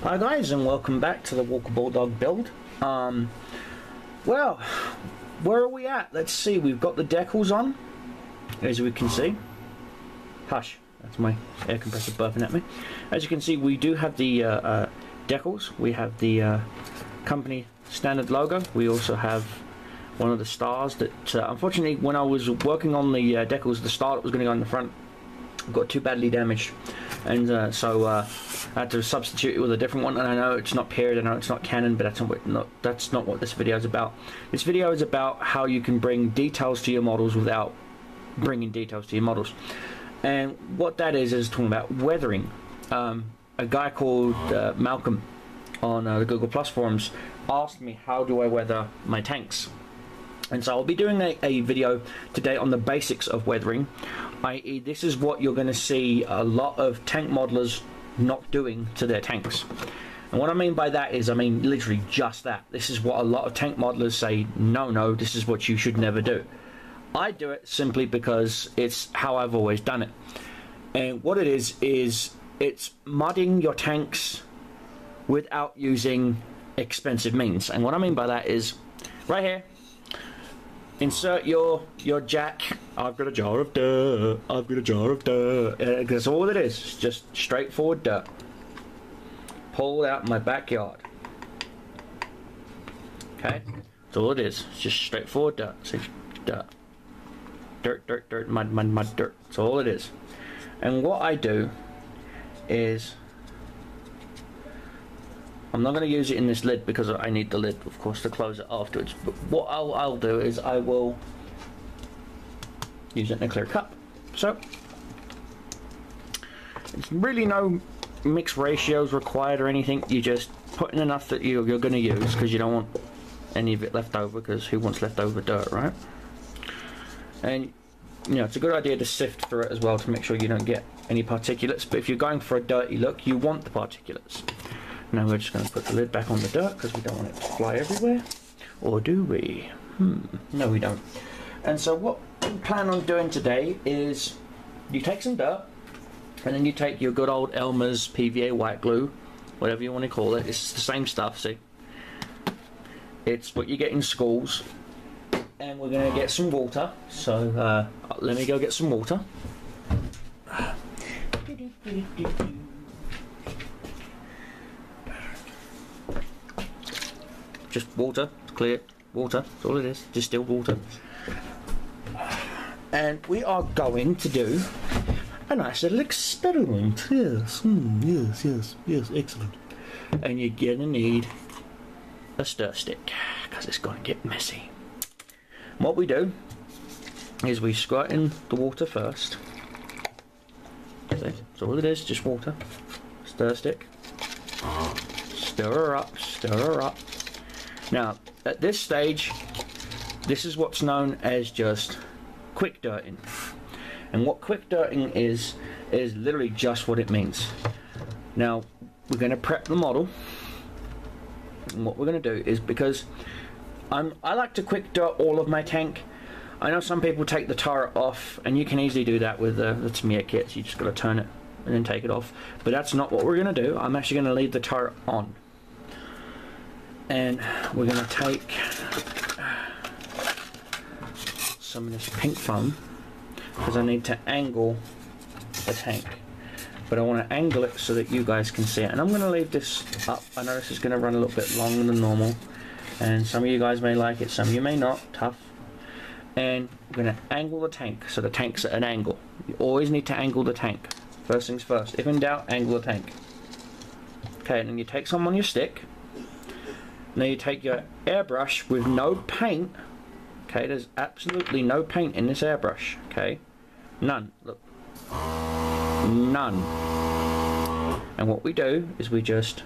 Hi guys, and welcome back to the Walker Bulldog build. Well, where are we at? Let's see, we've got the decals on, as we can see. Hush, that's my air compressor burping at me. As you can see, we do have the decals. We have the company standard logo. We also have one of the stars that, unfortunately, when I was working on the decals, the star that was going to go in the front got too badly damaged, and so I had to substitute it with a different one. And I know it's not period, I know it's not canon, but that's not what this video is about. This video is about how you can bring details to your models without bringing details to your models. And what that is talking about weathering. A guy called Malcolm on the Google Plus forums asked me, how do I weather my tanks? And so I'll be doing a video today on the basics of weathering, i.e. this is what you're going to see a lot of tank modelers not doing to their tanks. And what I mean by that is, I mean literally just that. This is what a lot of tank modelers say, no, this is what you should never do. I do it simply because it's how I've always done it. And what it is it's mudding your tanks without using expensive means. And what I mean by that is, right here, insert your jack. I've got a jar of dirt. I've got a jar of dirt. That's all it is. It's just straightforward dirt. Pulled out in my backyard. Okay? That's all it is. It's just straightforward dirt. See? Dirt. Dirt, mud, dirt. That's all it is. And what I do is, I'm not going to use it in this lid because I need the lid, of course, to close it afterwards. But what I'll do is I will use it in a clear cup. So, it's really no mixed ratios required or anything. You just put in enough that you're going to use, because you don't want any of it left over, because who wants leftover dirt, right? And, you know, it's a good idea to sift through it as well to make sure you don't get any particulates. But if you're going for a dirty look, you want the particulates. Now we're just going to put the lid back on the dirt because we don't want it to fly everywhere. Or do we? No, we don't. And so what we plan on doing today is, you take some dirt, and then you take your good old Elmer's PVA white glue, whatever you want to call it. It's the same stuff, see? It's what you get in schools. And we're going to get some water. So let me go get some water. Just water, clear water, that's all it is, distilled water. And we are going to do a nice little experiment. Yes, yes, excellent. And you're gonna need a stir stick, because it's gonna get messy. What we do is we squirt in the water first. See, that's all it is, just water. Stir stick. Stir her up, stir her up. Now, at this stage, this is what's known as just quick dirting. And what quick dirting is literally just what it means. Now, we're going to prep the model. And what we're going to do is, because I like to quick dirt all of my tank. I know some people take the turret off, and you can easily do that with the Tamiya kits. You just got to turn it and then take it off. But that's not what we're going to do. I'm actually going to leave the turret on. And we're going to take some of this pink foam, because I need to angle the tank. But I want to angle it so that you guys can see it. And I'm going to leave this up. I know this is going to run a little bit longer than normal. And some of you guys may like it, some of you may not. Tough. And we're going to angle the tank so the tank's at an angle. You always need to angle the tank. First things first. If in doubt, angle the tank. Okay, and then you take some on your stick. Now you take your airbrush with no paint. Okay, there's absolutely no paint in this airbrush. Okay, none. Look, none. And what we do is we just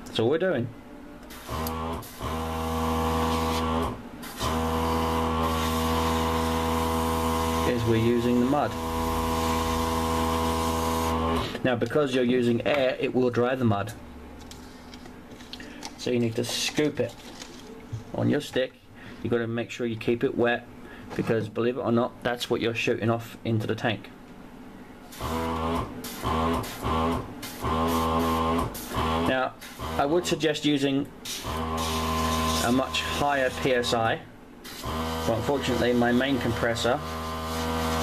that's all we're doing. Is we're using the mud. Now, because you're using air, it will dry the mud. So you need to scoop it on your stick. You've got to make sure you keep it wet. because believe it or not, that's what you're shooting off into the tank. Now, I would suggest using a much higher PSI, but unfortunately my main compressor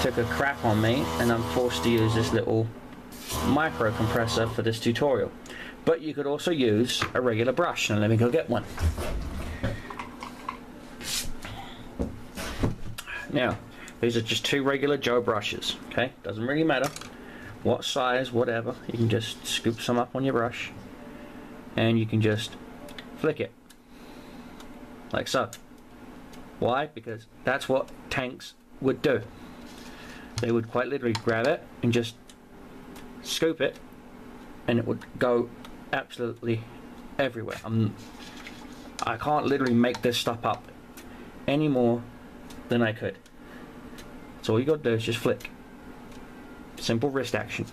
took a crap on me and I'm forced to use this little micro compressor for this tutorial. But you could also use a regular brush. Now let me go get one. Now, these are just two regular Joe brushes, okay? Doesn't really matter what size, whatever. You can just scoop some up on your brush and you can just flick it like so. Why? Because that's what tanks would do. They would quite literally grab it and just scoop it and it would go absolutely everywhere. I can't literally make this stuff up any more than I could. So all you got to do is just flick. Simple wrist action.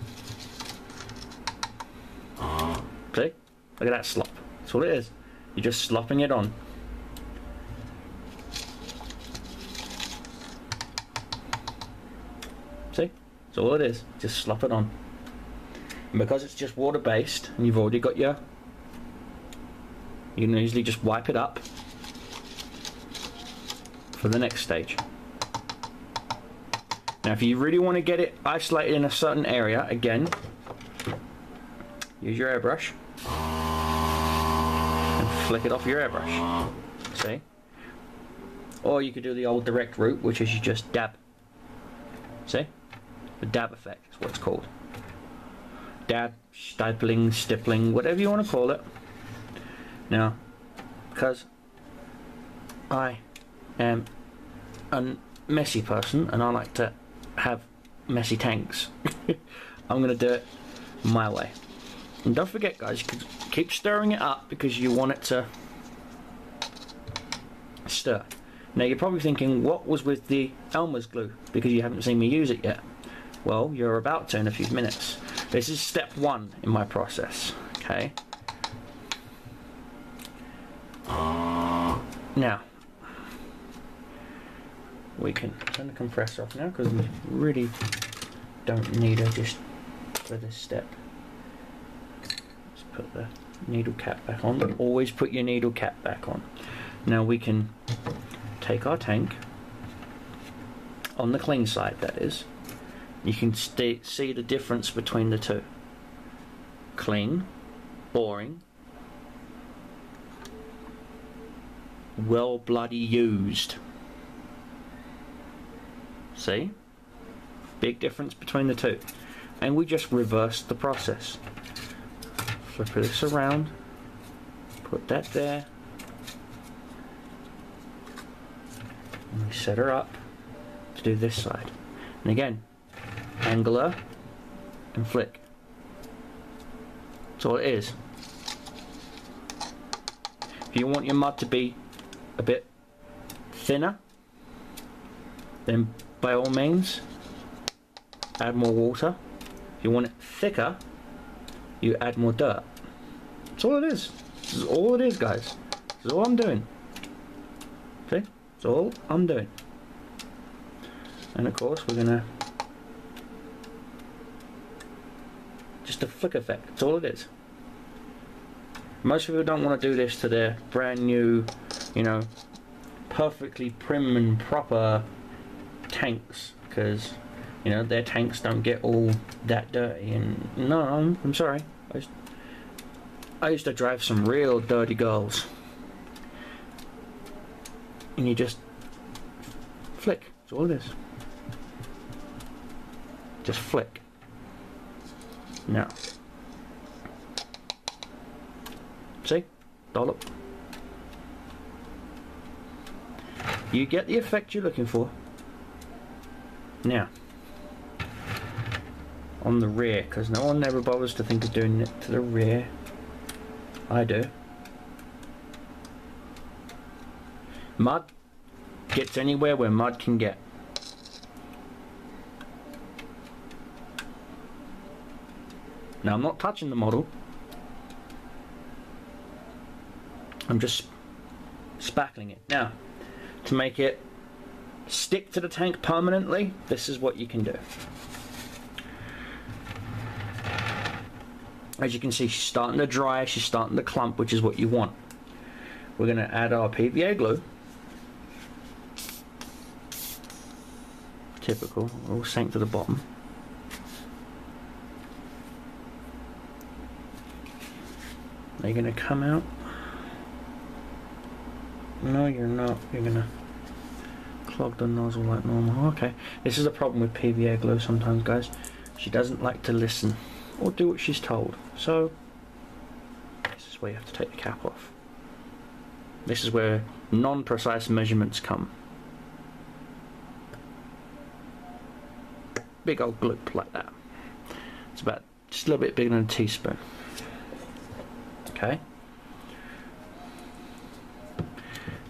See? Look at that slop. That's all it is. You're just slopping it on. See? That's all it is. Just slop it on. And because it's just water based and you've already got your, you can easily just wipe it up for the next stage. Now if you really want to get it isolated in a certain area, again, use your airbrush and flick it off your airbrush. See? Or you could do the old direct route, which is you just dab. See? The dab effect is what it's called. Dab, stipling, stippling, whatever you want to call it. Now, because I am a messy person and I like to have messy tanks, I'm going to do it my way. And don't forget guys, you can keep stirring it up because you want it to stir. Now you're probably thinking, what was with the Elmer's glue? Because you haven't seen me use it yet. Well, you're about to in a few minutes. This is step one in my process, okay? Now, we can turn the compressor off now because we really don't need it just for this step. Let's put the needle cap back on. Always put your needle cap back on. Now we can take our tank, on the clean side that is. You can see the difference between the two. Clean, boring, well bloody used. See? Big difference between the two. And we just reverse the process. Flip this around, put that there, and we set her up to do this side. And again, angular and flick. That's all it is. If you want your mud to be a bit thinner, then by all means add more water. If you want it thicker, you add more dirt. That's all it is. This is all it is, guys. This is all I'm doing. See? That's all I'm doing. And of course we're gonna just a flick effect. That's all it is. Most people don't want to do this to their brand new, you know, perfectly prim and proper tanks, because you know their tanks don't get all that dirty. And no, I'm sorry. I used to drive some real dirty girls, and you just flick. That's all it is. Just flick. Now, see? Dollop. You get the effect you're looking for. Now, on the rear, because no one ever bothers to think of doing it to the rear. I do. Mud gets anywhere where mud can get. Now I'm not touching the model. I'm just spackling it. Now, to make it stick to the tank permanently, this is what you can do. As you can see, she's starting to dry, she's starting to clump, which is what you want. We're going to add our PVA glue. Typical, all sank to the bottom. Are you going to come out? No, you're not. You're going to clog the nozzle like normal. Okay, this is a problem with PVA glue sometimes, guys. She doesn't like to listen or do what she's told. So, this is where you have to take the cap off. This is where non-precise measurements come. Big old gloop like that. It's about just a little bit bigger than a teaspoon. Okay.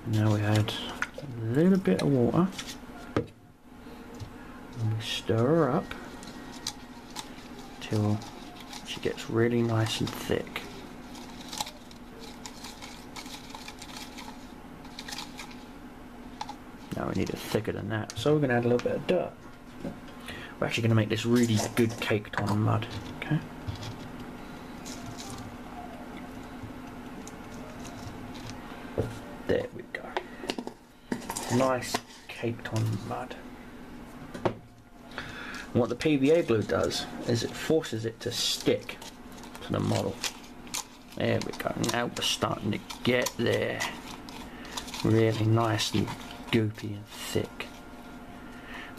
Now we add a little bit of water. And we stir her up till she gets really nice and thick. Now we need it thicker than that, so we're going to add a little bit of dirt. We're actually going to make this really good caked on mud. Okay. There we go. Nice caked on mud. And what the PVA glue does is it forces it to stick to the model. There we go. Now we're starting to get there. Really nice and goopy and thick.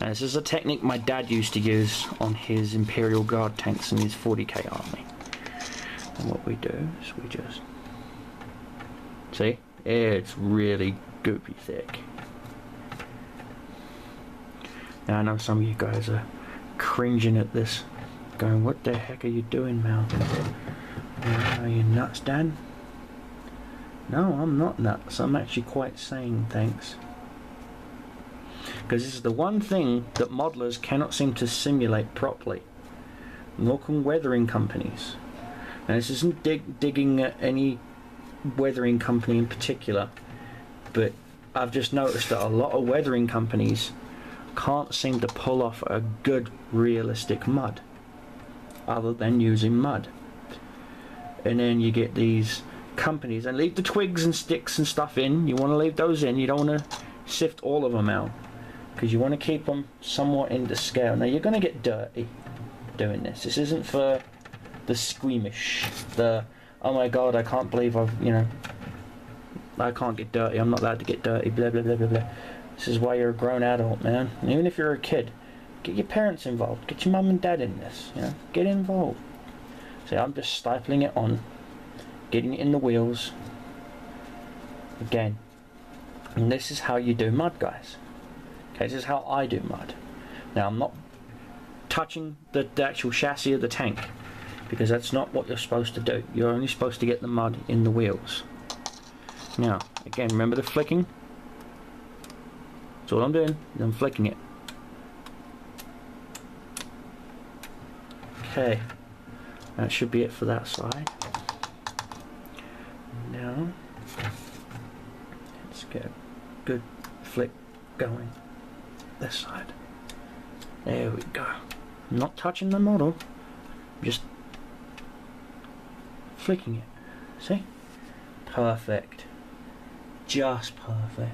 Now this is a technique my dad used to use on his Imperial Guard tanks in his 40k army. And what we do is we just... See? It's really goopy thick. Now I know some of you guys are cringing at this, going, what the heck are you doing, Mal? Are you nuts, Dad? No, I'm not nuts. I'm actually quite sane, thanks. Because this is the one thing that modelers cannot seem to simulate properly. Nor can weathering companies. Now this isn't digging at any weathering company in particular, but I've just noticed that a lot of weathering companies can't seem to pull off a good realistic mud other than using mud. And then you get these companies, and leave the twigs and sticks and stuff in. You want to leave those in. You don't want to sift all of them out because you want to keep them somewhat into scale. Now you're going to get dirty doing this. This isn't for the squeamish, the oh my god, I can't believe I can't get dirty, I'm not allowed to get dirty, blah blah blah blah blah. This is why you're a grown adult, man. And even if you're a kid, get your parents involved, get your mum and dad in this, get involved. See, I'm just stipling it on, getting it in the wheels again. And this is how you do mud, guys. Okay, this is how I do mud. Now I'm not touching the actual chassis of the tank, because that's not what you're supposed to do. You're only supposed to get the mud in the wheels. Now, again, remember the flicking? That's all I'm doing, I'm flicking it. Okay, that should be it for that side. Now, let's get a good flick going this side. There we go. I'm not touching the model, just flicking it. See? Perfect. Just perfect.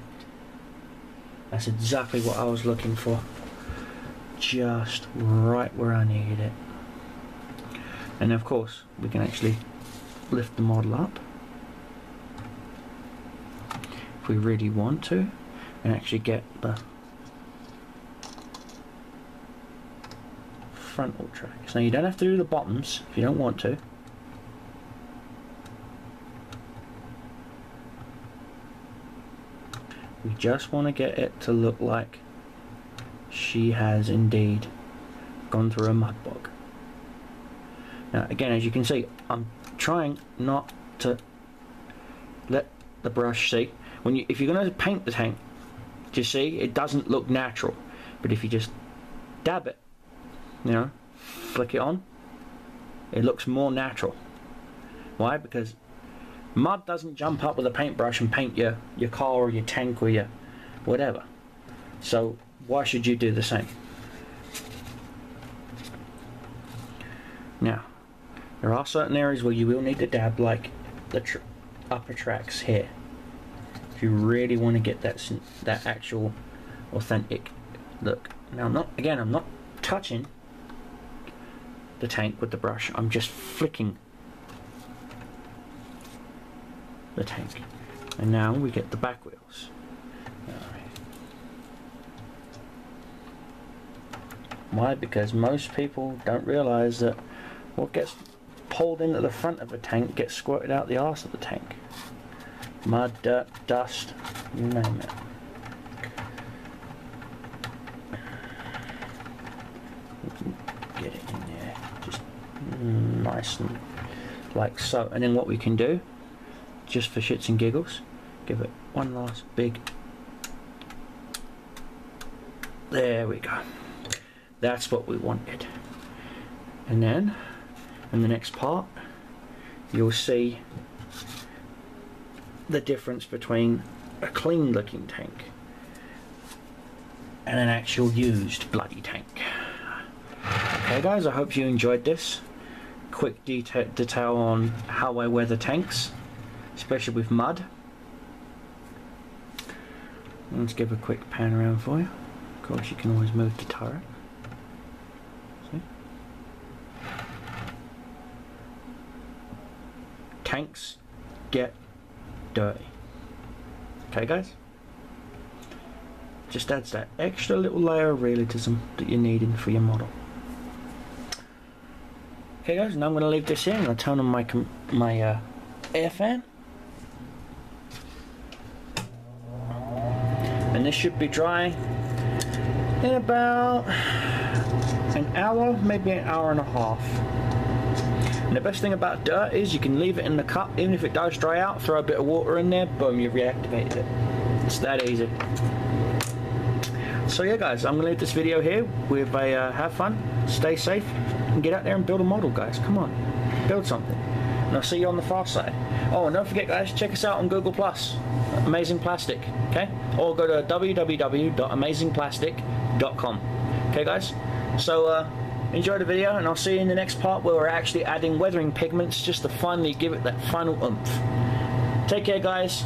That's exactly what I was looking for. Just right where I needed it. And of course, we can actually lift the model up if we really want to, and actually get the frontal tracks. Now you don't have to do the bottoms if you don't want to. We just want to get it to look like she has indeed gone through a mud bog. Now again, as you can see, I'm trying not to let the brush see. If you're going to paint the tank, just see, it doesn't look natural. But if you just dab it, flick it on, it looks more natural. Why? Because mud doesn't jump up with a paintbrush and paint your car or your tank or your whatever. So why should you do the same? Now, there are certain areas where you will need to dab, like the upper tracks here. If you really want to get that actual authentic look. Now, I'm not touching the tank with the brush. I'm just flicking the tank. And now we get the back wheels. Why? Because most people don't realize that what gets pulled into the front of a tank gets squirted out the arse of the tank. Mud, dirt, dust, you name it. Get it in there, just nice and like so. And then what we can do, just for shits and giggles, give it one last big. There we go. That's what we wanted. And then in the next part you'll see the difference between a clean looking tank and an actual used bloody tank. Okay guys, I hope you enjoyed this quick detail on how I weather tanks, especially with mud. Let's give a quick pan around for you. Of course you can always move the turret. Tanks get dirty. Okay guys? Just adds that extra little layer of realism that you're needing for your model. Okay guys, now I'm going to leave this in. I'm going to turn on my air fan. And this should be dry in about an hour, maybe an hour and a half. And the best thing about dirt is you can leave it in the cup, even if it does dry out, throw a bit of water in there, boom, you've reactivated it. It's that easy. So yeah guys, I'm going to leave this video here with a have fun, stay safe, and get out there and build a model guys. Come on, build something. And I'll see you on the far side. Oh, and don't forget guys, check us out on Google+, Amazing Plastic, okay? Or go to www.amazingplastic.com. Okay guys? So enjoy the video, and I'll see you in the next part where we're actually adding weathering pigments just to finally give it that final oomph. Take care guys.